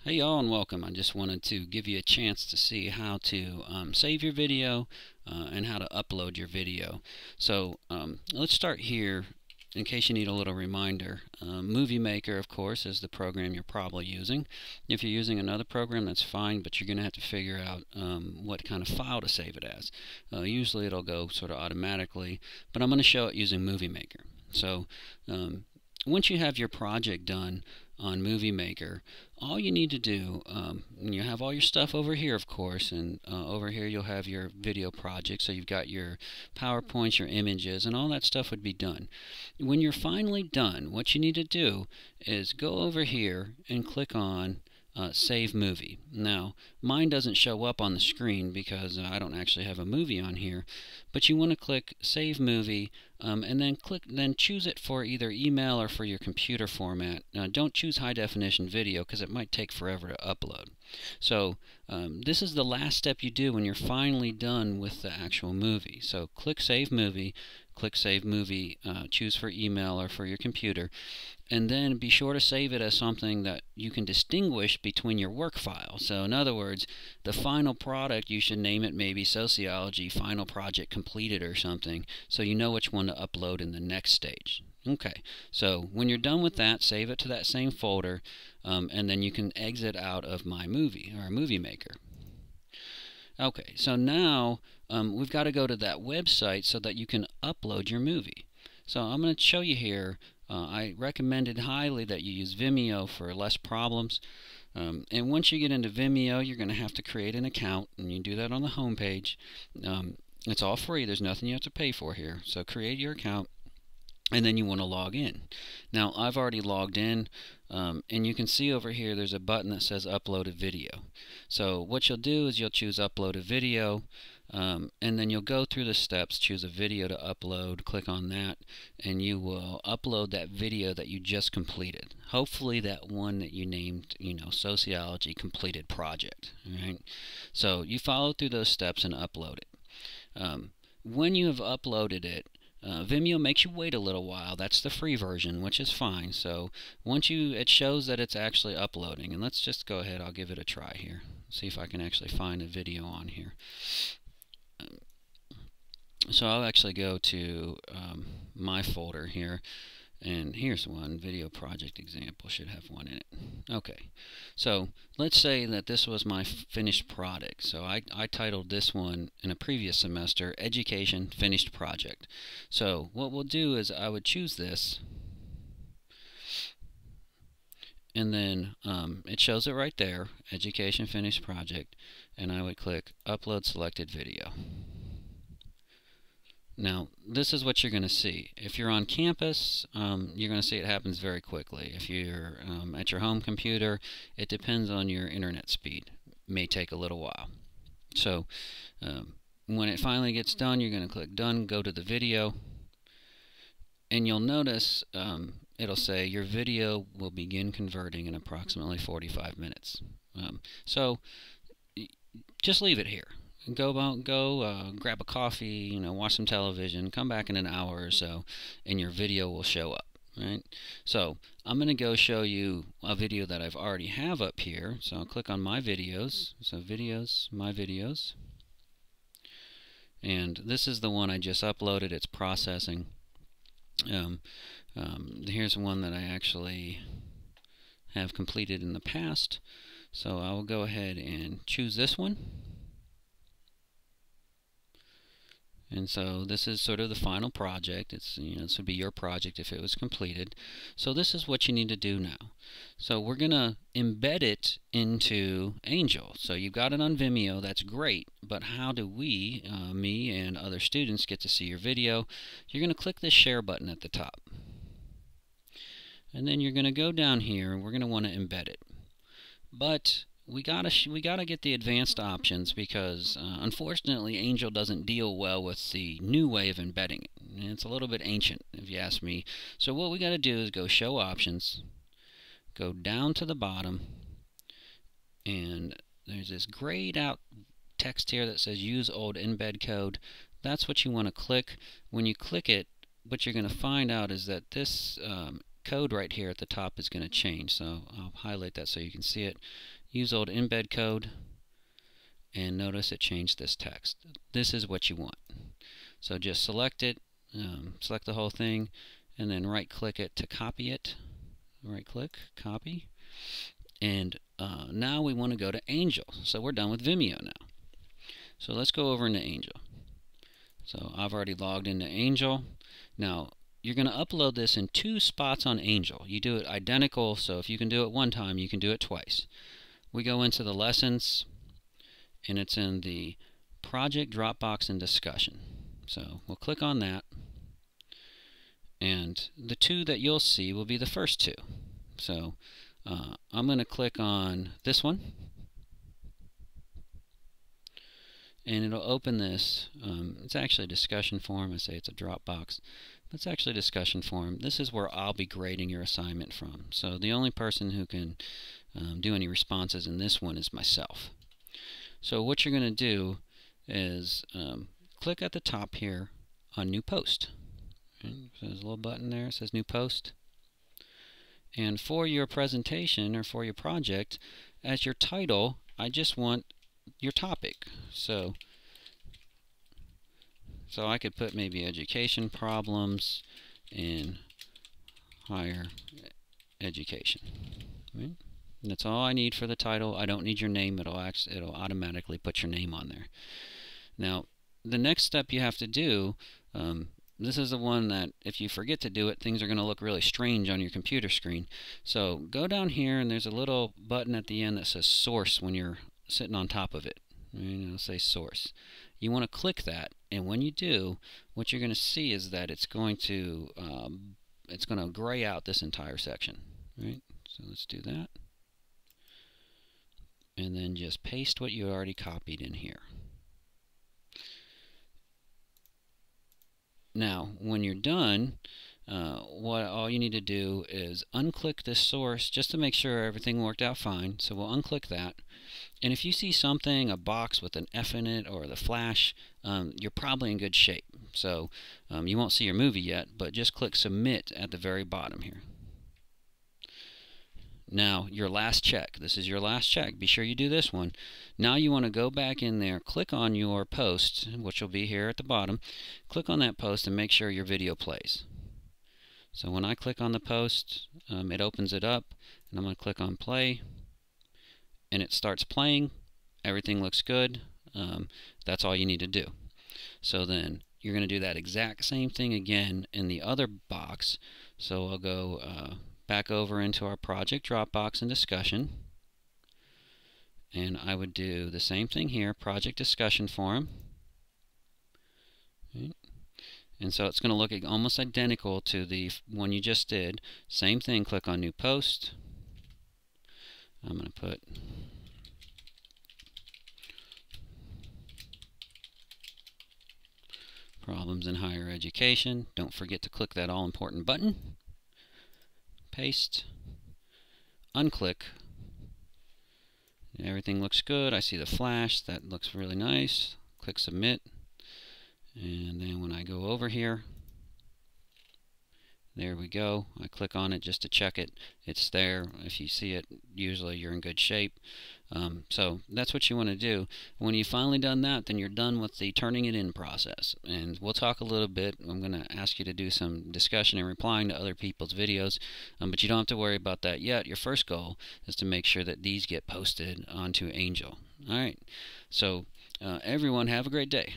Hey y'all and welcome. I just wanted to give you a chance to see how to save your video and how to upload your video. So let's start here in case you need a little reminder. Movie Maker, of course, is the program you're probably using. If you're using another program, that's fine, but you're going to have to figure out what kind of file to save it as. Usually it'll go sort of automatically, but I'm going to show it using Movie Maker. So once you have your project done on Movie Maker, all you need to do, you have all your stuff over here, of course, and over here you'll have your video project, so you've got your PowerPoints, your images, and all that stuff would be done. When you're finally done, what you need to do is go over here and click on Save Movie. Now, mine doesn't show up on the screen because I don't actually have a movie on here, but you want to click Save Movie and then choose it for either email or for your computer format. Don't choose high definition video because it might take forever to upload. So this is the last step you do when you're finally done with the actual movie. So click Save Movie, choose for email or for your computer, and then be sure to save it as something that you can distinguish between your work files. So in other words, the final product, you should name it maybe Sociology Final Project Completed or something, so you know which one to upload in the next stage. Okay, so when you're done with that, save it to that same folder, and then you can exit out of My Movie or Movie Maker. Okay, so now we've got to go to that website so that you can upload your movie. So I'm going to show you here. I recommended highly that you use Vimeo for less problems. And once you get into Vimeo, you're going to have to create an account, and you do that on the home page. It's all free. There's nothing you have to pay for here. So create your account, and then you want to log in. Now, I've already logged in, and you can see over here there's a button that says Upload a Video. So what you'll do is you'll choose Upload a Video, and then you'll go through the steps, choose a video to upload, click on that, and you will upload that video that you just completed. Hopefully that one that you named, Sociology Completed Project. All right? So you follow through those steps and upload it. When you have uploaded it, Vimeo makes you wait a little while. That's the free version, which is fine. So once it shows that it's actually uploading, and let's just go ahead, I'll give it a try here. See if I can actually find a video on here. So I'll actually go to my folder here, and here's one. Video project example should have one in it. Okay, so let's say that this was my finished product. So I titled this one in a previous semester, Education Finished Project. So what we'll do is I would choose this, and then it shows it right there, Education Finished Project, and I would click Upload Selected Video. Now, this is what you're going to see. If you're on campus, you're going to see it happens very quickly. If you're at your home computer, it depends on your internet speed. It may take a little while. So, when it finally gets done, you're going to click Done, go to the video, and you'll notice it'll say your video will begin converting in approximately 45 minutes. So, just leave it here. Go grab a coffee, watch some television, come back in an hour or so, and your video will show up. Right? So I'm going to go show you a video that I've already have up here. So I'll click on My Videos. So Videos, My Videos. And this is the one I just uploaded. It's processing. Here's one that I actually have completed in the past. So I will go ahead and choose this one. And so this is sort of the final project. This would be your project if it was completed. So this is what you need to do now. So we're going to embed it into Angel. So you've got it on Vimeo. That's great. But how do we, me and other students, get to see your video? You're going to click this share button at the top. And then you're going to go down here, and we're going to want to embed it. But we gotta get the advanced options because unfortunately Angel doesn't deal well with the new way of embedding it. And it's a little bit ancient, if you ask me. So what we got to do is go Show Options, go down to the bottom, and there's this grayed out text here that says Use Old Embed Code. That's what you want to click. When you click it, what you're going to find out is that this code right here at the top is going to change. So I'll highlight that so you can see it. Use old embed code, and notice it changed this text. This is what you want. So just select it, select the whole thing, and then right-click it to copy it. Right-click, copy. And now we want to go to Angel. So we're done with Vimeo now. So let's go over into Angel. So I've already logged into Angel. Now you're going to upload this in 2 spots on Angel. You do it identical, so if you can do it one time, you can do it twice. We go into the lessons, and it's in the Project Dropbox and Discussion. So we'll click on that, and the 2 that you'll see will be the first 2. So I'm going to click on this one, and it'll open this. It's actually a discussion forum. I say it's a Dropbox, but it's actually a discussion forum. This is where I'll be grading your assignment from. So the only person who can do any responses in this one is myself. So what you're going to do is click at the top here on New Post. Okay, so there's a little button there. It says New Post. And for your presentation or for your project, as your title, I just want your topic. So I could put maybe education problems in higher education. Right? And that's all I need for the title. I don't need your name. It'll automatically put your name on there. Now, the next step you have to do, this is the one that if you forget to do it, things are going to look really strange on your computer screen. So go down here, and there's a little button at the end that says Source when you're sitting on top of it. It'll say Source. You want to click that, and when you do, what you're going to see is that it's going to gray out this entire section. Right? So let's do that. And then just paste what you already copied in here. Now, when you're done, all you need to do is unclick this source just to make sure everything worked out fine. So we'll unclick that. And if you see something, a box with an F in it or the flash, you're probably in good shape. So you won't see your movie yet, but just click Submit at the very bottom here. Now, your last check. This is your last check. Be sure you do this one. Now you want to go back in there, click on your post, which will be here at the bottom. Click on that post and make sure your video plays. So when I click on the post, it opens it up, and I'm going to click on play, and it starts playing. Everything looks good. That's all you need to do. So then you're going to do that exact same thing again in the other box. So I'll go back over into our Project Dropbox and Discussion, and I would do the same thing here, Project Discussion Forum. Okay. And so it's going to look almost identical to the one you just did. Same thing, click on New Post. I'm going to put Problems in Higher Education. Don't forget to click that all-important button. Paste, unclick, everything looks good. I see the flash, that looks really nice. Click Submit, and then when I go over here, there we go. I click on it just to check it. It's there. If you see it, usually you're in good shape. So that's what you want to do. When you've finally done that, then you're done with the turning it in process. And we'll talk a little bit. I'm going to ask you to do some discussion and replying to other people's videos, but you don't have to worry about that yet. Your first goal is to make sure that these get posted onto Angel. All right. So everyone, have a great day.